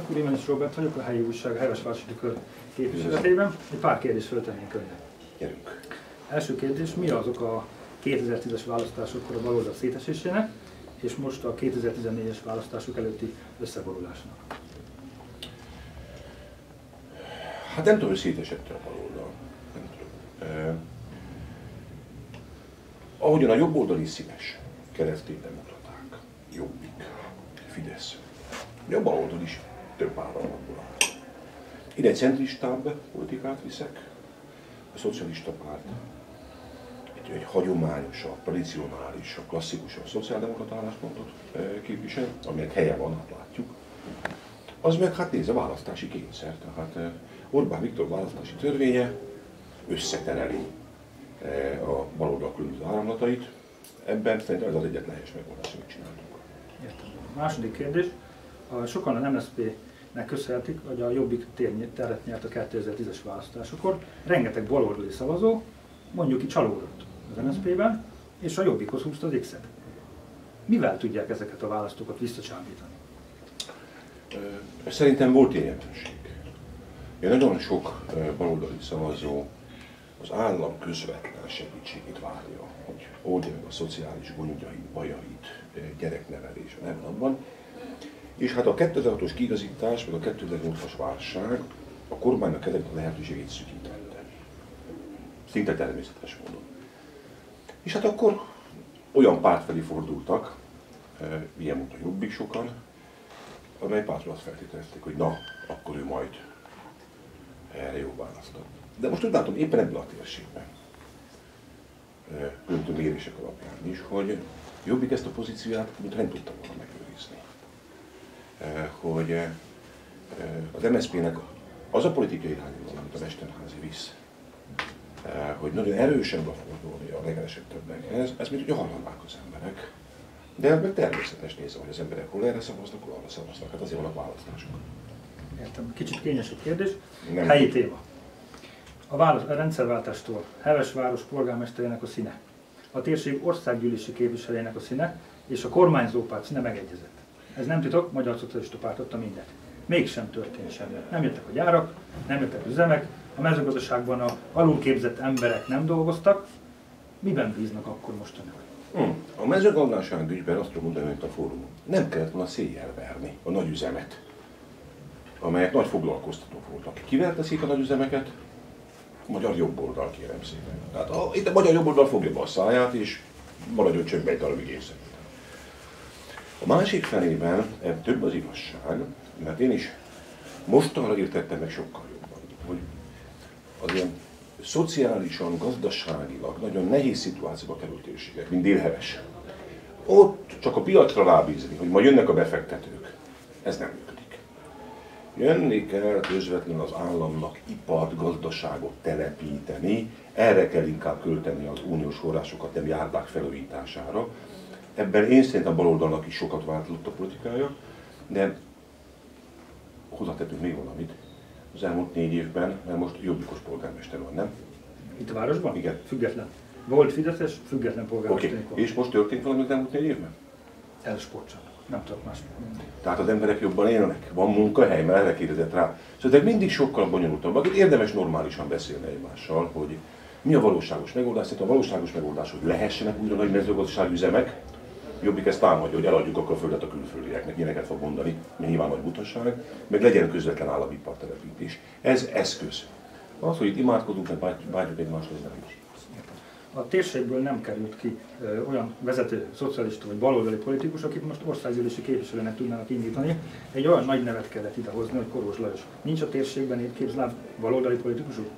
elnök úr, én is Robert vagyok, a helyi újság, a Hevesvárosi Tükör képviseletében. Egy pár kérdést föltennénk önnek. Gyerünk. Első kérdés, mi azok a 2010-es választásokkor a baloldal szétesésének, és most a 2014-es választások előtti összeborulásnak? Hát nem tudom, hogy szétesett a baloldal. Nem tudom. Ahogyan a jobboldali színes, kereszténydemokraták, Jobbik, Fidesz, a baloldal is több áramlatból áll. Ide egy centristább politikát viszek, a szocialista párt egy hagyományosabb, tradicionálisabb, klasszikusabb szociáldemokrata álláspontot képvisel, aminek helye van, hát látjuk. Az meg hát nézd a választási kényszer. Tehát Orbán Viktor választási törvénye összetereli a baloldal különböző áramlatait. Ebben szerintem ez az egyetlen helyes megoldás, amit csináltunk. Értem. Második kérdés. Sokan az MSZP-nek köszönhetik, hogy a Jobbik teret nyert a 2010-es választásokor. Rengeteg baloldali szavazó, mondjuk így csalódott az MSZP-ben, és a Jobbikhoz húzta az X-et. Mivel tudják ezeket a választókat visszacsábítani? Szerintem volt ilyen jelenség. Nagyon sok baloldali szavazó az állam közvetlen segítségét várja, hogy oldja meg a szociális gondjait, bajait, gyereknevelés, nem abban. És hát a 2006-os kiigazítás, meg a 2008-as válság a kormánynak ezeket a lehetőségét szűkítette. Szinte természetes módon. És hát akkor olyan párt felé fordultak, ilyen mondta Jobbik sokan, amely pártról azt feltételezték, hogy na, akkor ő majd erre jó választott. De most úgy látom, éppen ebből a térségben, különböző mérések alapján is, hogy Jobbik ezt a pozícióját, mintha nem tudta volna megőrizni. Hogy az MSZP-nek az a politikai irányvonal, amit a Mesterházy visz, hogy nagyon erősen odafordulni a legelesettebbekhez, ez mint ugye hallanák az emberek. De ez meg természetes nézve, hogy az emberek hol erre szavaznak, hol arra szavaznak. Hát azért vannak választások. Értem. Kicsit kényes a kérdés. Nem. Helyi téma. A rendszerváltástól Hevesváros polgármesterének a színe, a térség országgyűlési képviselőjének a színe és a kormányzópárt színe megegyezett. Ez nem titok, Magyar Szocialista Párt adta mindet. Mégsem történt semmi. Nem jöttek a gyárak, nem jöttek üzemek, a mezőgazdaságban a alulképzett emberek nem dolgoztak. Miben bíznak akkor most önök? A mezőgazdaság ügyben azt tudom mondani, hogy a fórumon nem kellett volna széjjel verni a nagyüzemet, amelyek nagy foglalkoztatók voltak. Kivel teszik a nagyüzemeket? A magyar jobboldal, kérem szépen. Tehát itt a magyar jobboldal fogja be a száját, és maradjon csöndbe egy darabig észre. A másik felében több az igazság, mert én is mostanra értettem meg sokkal jobban, hogy az ilyen szociálisan, gazdaságilag nagyon nehéz szituációba került térségek, mint Dél-Heves. Ott csak a piacra rábízni, hogy majd jönnek a befektetők. Ez nem működik. Jönni kell közvetlenül az államnak ipart, gazdaságot telepíteni, erre kell inkább költeni az uniós forrásokat, nem járdák felújítására. Ebben én szerintem a baloldalnak is sokat változott a politikája, de hozzátettünk még valamit. Az elmúlt 4 évben, mert most jobbikos polgármester van, nem? Itt a városban? Igen. Független. Volt fideszes, független polgármester. Oké. És most történt valami az elmúlt 4 évben? Ez sportcsarnok. Nem tudok más. Tehát az emberek jobban élnek, van munkahely, mert erre kérdezett rá. Szóval mindig sokkal bonyolultabb. Érdemes normálisan beszélni egymással, hogy mi a valóságos megoldás. Szerintem a valóságos megoldás, hogy lehessenek újra nagy mezőgazdasági üzemek. Jobbik ezt támadja, hogy eladjuk akkor a földet a külföldieknek, ilyeneket fog mondani, mi nyilván nagy butaság, meg legyen közvetlen állami ipartelepítés. Ez eszköz. Az, hogy itt imádkozunk, meg bántjuk egymásra, ez nem is. A térségből nem került ki olyan vezető szocialista vagy baloldali politikus, akit most országgyűlési képviselőnek tudnának indítani. Egy olyan nagy nevet kellett idehozni, hogy Korós Lajos. Nincs a térségben éppképzláb baloldali politikusok?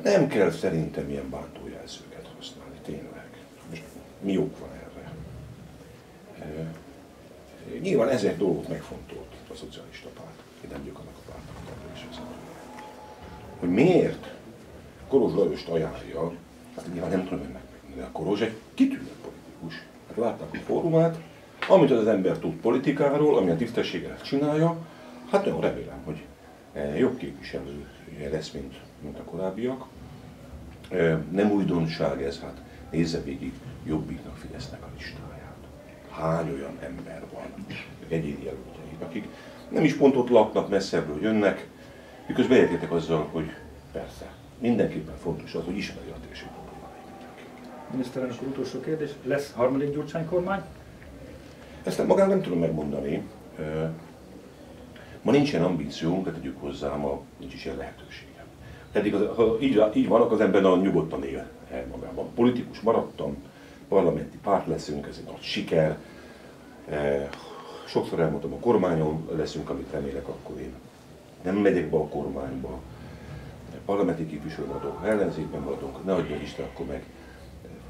Nem kell szerintem ilyen bántójelzőket használni, tényleg. Most mi ok van erre? Nyilván 1000 dolgot megfontolt a szocialista párt, én nem vagyok annak a pártnak is vezető. Hogy miért Korós Lajost ajánlja, hát nyilván nem tudom önnek megmondani, de a Korós egy kitűnő politikus. Hát látták a fórumát, amit az ember tud politikáról, amilyen tisztességgel csinálja, hát nagyon remélem, hogy jobb képviselő lesz, mint a korábbiak. Nem újdonság ez, hát nézze végig Jobbiknak, Fidesznek a listáját. hány olyan ember van, egyéni jelöltjeik, akik nem is pont ott laknak, messzebbről jönnek, miközben egyetértek azzal, hogy persze, mindenképpen fontos az, hogy ismeri a térség problémáit. Miniszterelnök úr, utolsó kérdés. Lesz harmadik Gyurcsány kormány? Ezt magán nem tudom megmondani. Ma nincs ilyen ambíciónk, de tegyük hozzá, ma nincs is ilyen lehetőségem. Pedig ha így van, akkor az ember nagyon nyugodtan él el magában. Politikus maradtam, parlamenti párt leszünk, ez egy nagy siker. Sokszor elmondtam, a kormányon leszünk, amit remélek, akkor én nem megyek be a kormányba. Parlamenti képviselő maradok, ha ellenzékben maradok, ne adjon Isten, akkor meg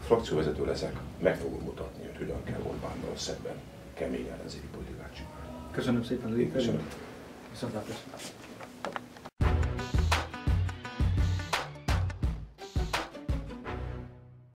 frakcióvezető leszek, meg fogom mutatni, hogy hogyan kell Orbánnal szemben kemény ellenzéki politikát csinálni. Köszönöm szépen az Köszönöm. Viszontlátásra.